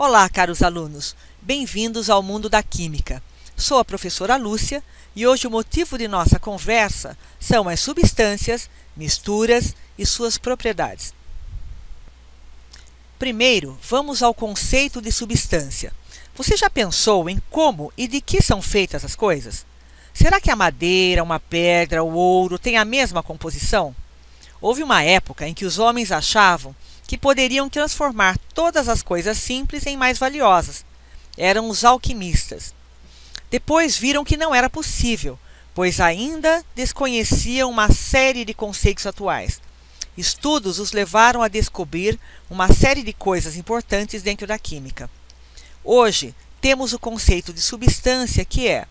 Olá, caros alunos! Bem-vindos ao mundo da Química. Sou a professora Lúcia e hoje o motivo de nossa conversa são as substâncias, misturas e suas propriedades. Primeiro, vamos ao conceito de substância. Você já pensou em como e de que são feitas as coisas? Será que a madeira, uma pedra, o ouro têm a mesma composição? Houve uma época em que os homens achavam que poderiam transformar todas as coisas simples em mais valiosas. Eram os alquimistas. Depois viram que não era possível, pois ainda desconheciam uma série de conceitos atuais. Estudos os levaram a descobrir uma série de coisas importantes dentro da química. Hoje, temos o conceito de substância, que é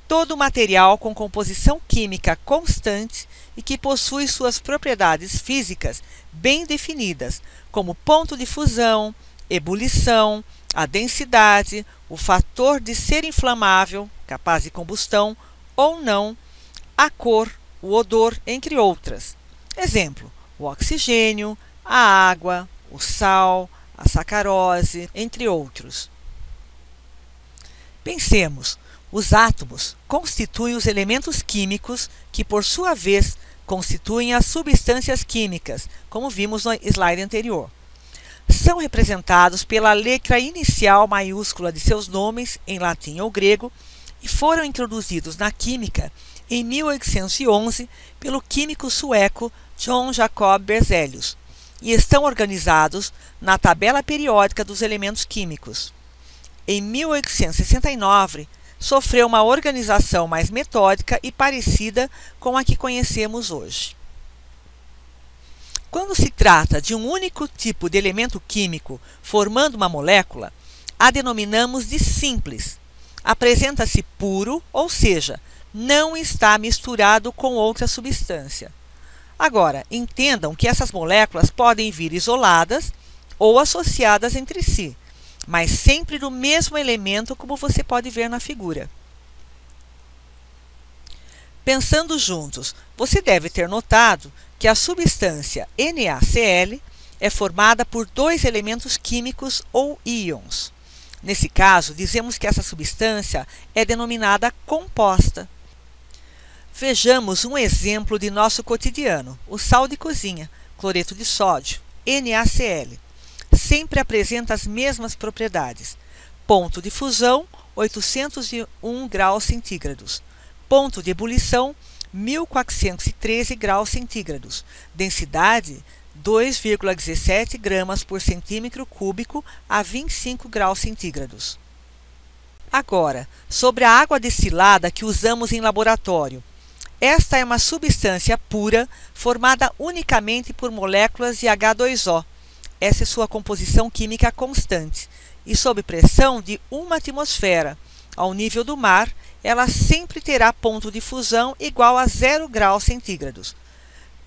todo material com composição química constante e que possui suas propriedades físicas bem definidas, como ponto de fusão, ebulição, a densidade, o fator de ser inflamável, capaz de combustão ou não, a cor, o odor, entre outras. Exemplo: o oxigênio, a água, o sal, a sacarose, entre outros. Pensemos, os átomos constituem os elementos químicos que, por sua vez, constituem as substâncias químicas, como vimos no slide anterior. São representados pela letra inicial maiúscula de seus nomes, em latim ou grego, e foram introduzidos na química em 1811 pelo químico sueco John Jacob Berzelius, e estão organizados na tabela periódica dos elementos químicos. Em 1869, sofreu uma organização mais metódica e parecida com a que conhecemos hoje. Quando se trata de um único tipo de elemento químico formando uma molécula, a denominamos de simples. Apresenta-se puro, ou seja, não está misturado com outra substância. Agora, entendam que essas moléculas podem vir isoladas ou associadas entre si, mas sempre do mesmo elemento, como você pode ver na figura. Pensando juntos, você deve ter notado que a substância NaCl é formada por dois elementos químicos ou íons. Nesse caso, dizemos que essa substância é denominada composta. Vejamos um exemplo de nosso cotidiano: o sal de cozinha, cloreto de sódio, NaCl. Sempre apresenta as mesmas propriedades. Ponto de fusão, 801 graus centígrados. Ponto de ebulição, 1413 graus centígrados. Densidade, 2,17 gramas por centímetro cúbico a 25 graus centígrados. Agora, sobre a água destilada que usamos em laboratório. Esta é uma substância pura formada unicamente por moléculas de H2O. Essa é sua composição química constante e sob pressão de 1 atmosfera. Ao nível do mar, ela sempre terá ponto de fusão igual a 0 graus centígrados,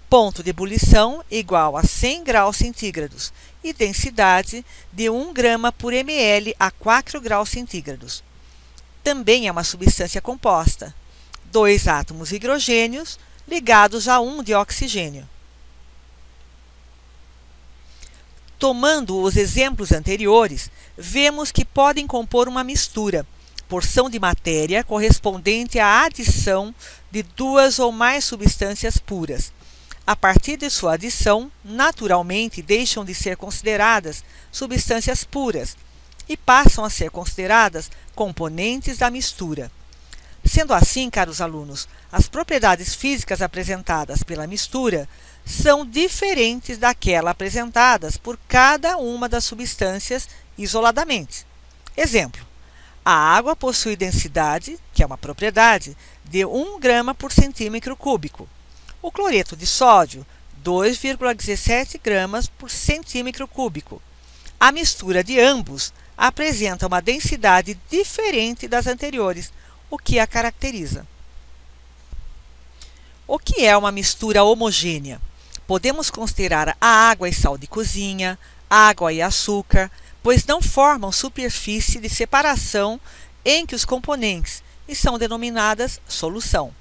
ponto de ebulição igual a 100 graus centígrados e densidade de 1 grama por ml a 4 graus centígrados. Também é uma substância composta. 2 átomos hidrogênios ligados a 1 de oxigênio. Tomando os exemplos anteriores, vemos que podem compor uma mistura, porção de matéria correspondente à adição de 2 ou mais substâncias puras. A partir de sua adição, naturalmente deixam de ser consideradas substâncias puras e passam a ser consideradas componentes da mistura. Sendo assim, caros alunos, as propriedades físicas apresentadas pela mistura são diferentes daquelas apresentadas por cada uma das substâncias isoladamente. Exemplo: a água possui densidade, que é uma propriedade, de 1 grama por centímetro cúbico. O cloreto de sódio, 2,17 gramas por centímetro cúbico. A mistura de ambos apresenta uma densidade diferente das anteriores, o que a caracteriza. O que é uma mistura homogênea? Podemos considerar a água e sal de cozinha, água e açúcar, pois não formam superfície de separação entre os componentes e são denominadas solução.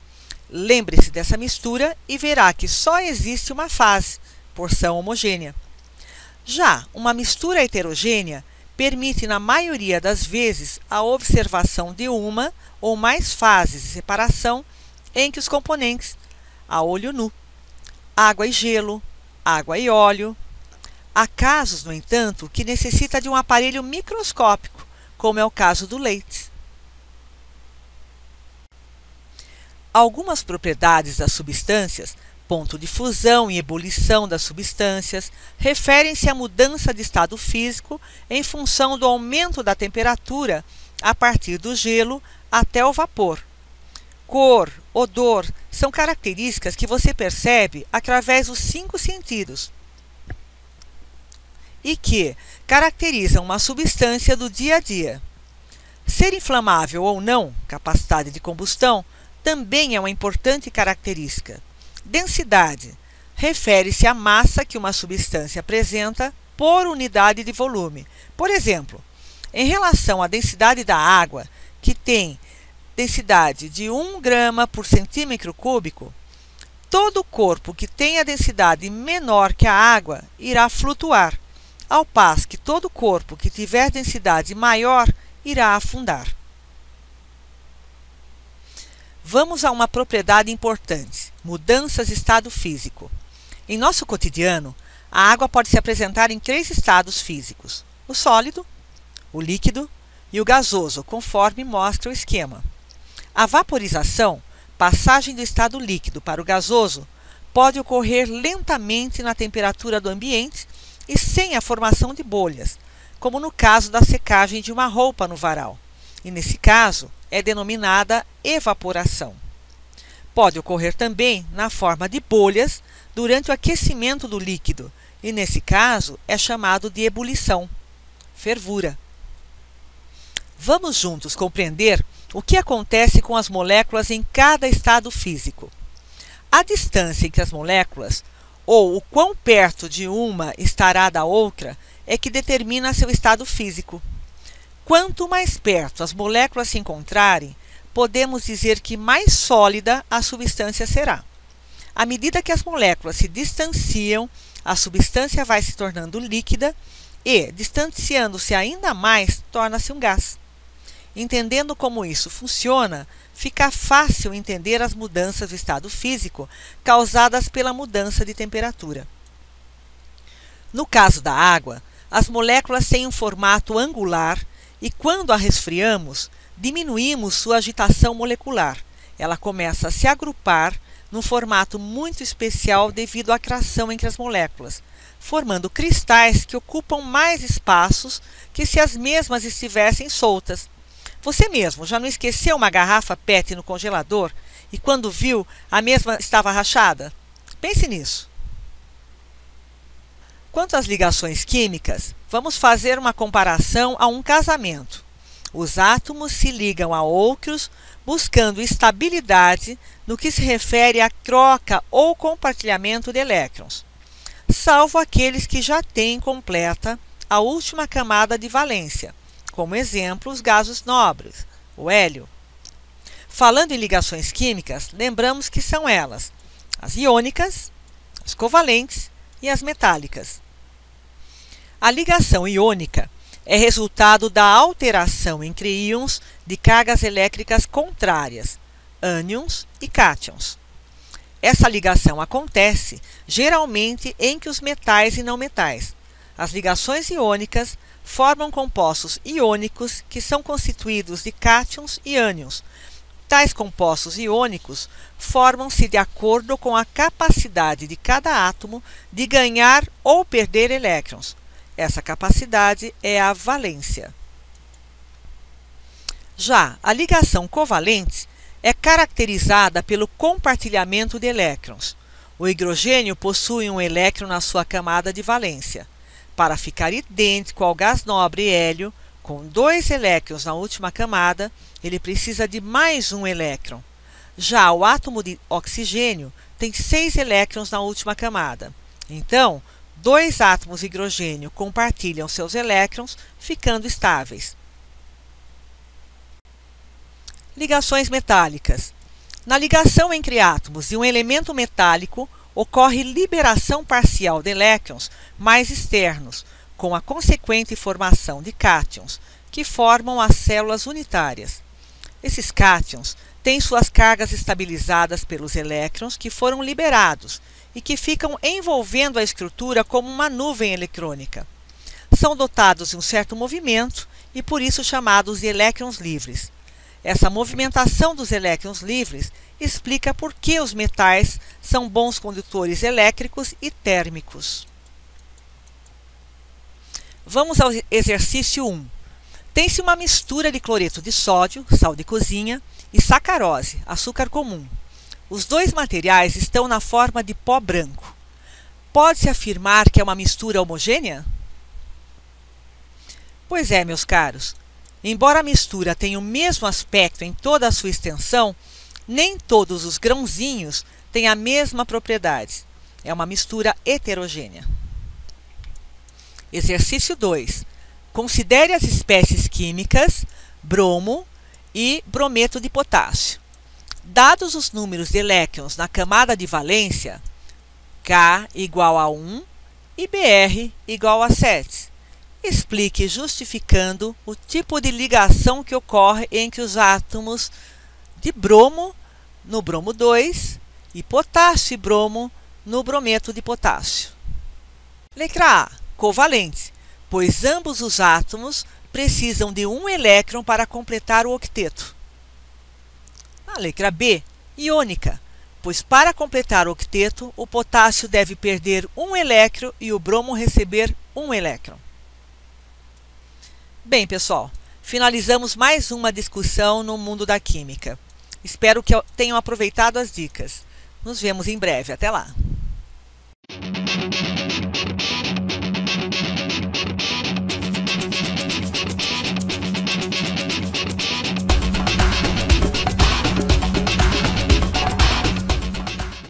Lembre-se dessa mistura e verá que só existe uma fase, porção homogênea. Já uma mistura heterogênea permite, na maioria das vezes, a observação de uma ou mais fases de separação entre os componentes, a olho nu, água e gelo, água e óleo. Há casos, no entanto, que necessita de um aparelho microscópico, como é o caso do leite. Algumas propriedades das substâncias, ponto de fusão e ebulição das substâncias, referem-se à mudança de estado físico em função do aumento da temperatura a partir do gelo até o vapor. Cor, odor são características que você percebe através dos 5 sentidos e que caracterizam uma substância do dia a dia. Ser inflamável ou não, capacidade de combustão, também é uma importante característica. Densidade refere-se à massa que uma substância apresenta por unidade de volume. Por exemplo, em relação à densidade da água, que tem densidade de 1 grama por centímetro cúbico, todo corpo que tenha densidade menor que a água irá flutuar, ao passo que todo corpo que tiver densidade maior irá afundar. Vamos a uma propriedade importante: mudanças de estado físico. Em nosso cotidiano, a água pode se apresentar em 3 estados físicos: o sólido, o líquido e o gasoso, conforme mostra o esquema. A vaporização, passagem do estado líquido para o gasoso, pode ocorrer lentamente na temperatura do ambiente e sem a formação de bolhas, como no caso da secagem de uma roupa no varal, e nesse caso é denominada evaporação. Pode ocorrer também na forma de bolhas durante o aquecimento do líquido, e nesse caso é chamado de ebulição, fervura. Vamos juntos compreender o que acontece com as moléculas em cada estado físico. A distância entre as moléculas, ou o quão perto de uma estará da outra, é que determina seu estado físico. Quanto mais perto as moléculas se encontrarem, podemos dizer que mais sólida a substância será. À medida que as moléculas se distanciam, a substância vai se tornando líquida e, distanciando-se ainda mais, torna-se um gás. Entendendo como isso funciona, fica fácil entender as mudanças do estado físico causadas pela mudança de temperatura. No caso da água, as moléculas têm um formato angular e, quando a resfriamos, diminuímos sua agitação molecular. Ela começa a se agrupar num formato muito especial devido à atração entre as moléculas, formando cristais que ocupam mais espaços que se as mesmas estivessem soltas. Você mesmo já não esqueceu uma garrafa PET no congelador e, quando viu, a mesma estava rachada? Pense nisso. Quanto às ligações químicas, vamos fazer uma comparação a um casamento. Os átomos se ligam a outros buscando estabilidade no que se refere à troca ou compartilhamento de elétrons, salvo aqueles que já têm completa a última camada de valência, como exemplo os gases nobres, o hélio. Falando em ligações químicas, lembramos que são elas as iônicas, as covalentes e as metálicas. A ligação iônica é resultado da alteração entre íons de cargas elétricas contrárias, ânions e cátions. Essa ligação acontece geralmente entre os metais e não metais. As ligações iônicas formam compostos iônicos que são constituídos de cátions e ânions. Tais compostos iônicos formam-se de acordo com a capacidade de cada átomo de ganhar ou perder elétrons. Essa capacidade é a valência. Já a ligação covalente é caracterizada pelo compartilhamento de elétrons. O hidrogênio possui um elétron na sua camada de valência. Para ficar idêntico ao gás nobre hélio, com 2 elétrons na última camada, ele precisa de mais um elétron. Já o átomo de oxigênio tem 6 elétrons na última camada. Então, 2 átomos de hidrogênio compartilham seus elétrons, ficando estáveis. Ligações metálicas. Na ligação entre átomos de um elemento metálico, ocorre liberação parcial de elétrons mais externos, com a consequente formação de cátions, que formam as células unitárias. Esses cátions têm suas cargas estabilizadas pelos elétrons que foram liberados e que ficam envolvendo a estrutura como uma nuvem eletrônica. São dotados de um certo movimento e por isso chamados de elétrons livres. Essa movimentação dos elétrons livres explica por que os metais são bons condutores elétricos e térmicos. Vamos ao exercício 1. Tem-se uma mistura de cloreto de sódio, sal de cozinha, e sacarose, açúcar comum. Os dois materiais estão na forma de pó branco. Pode-se afirmar que é uma mistura homogênea? Pois é, meus caros. Embora a mistura tenha o mesmo aspecto em toda a sua extensão, nem todos os grãozinhos têm a mesma propriedade. É uma mistura heterogênea. Exercício 2. Considere as espécies químicas bromo e brometo de potássio. Dados os números de elétrons na camada de valência, K igual a 1 e Br igual a 7. Explique justificando o tipo de ligação que ocorre entre os átomos de bromo no bromo 2 e potássio e bromo no brometo de potássio. Letra A. Covalente, pois ambos os átomos precisam de um elétron para completar o octeto. A letra B. Iônica, pois para completar o octeto, o potássio deve perder um elétron e o bromo receber um elétron. Bem, pessoal, finalizamos mais uma discussão no mundo da química. Espero que tenham aproveitado as dicas. Nos vemos em breve. Até lá!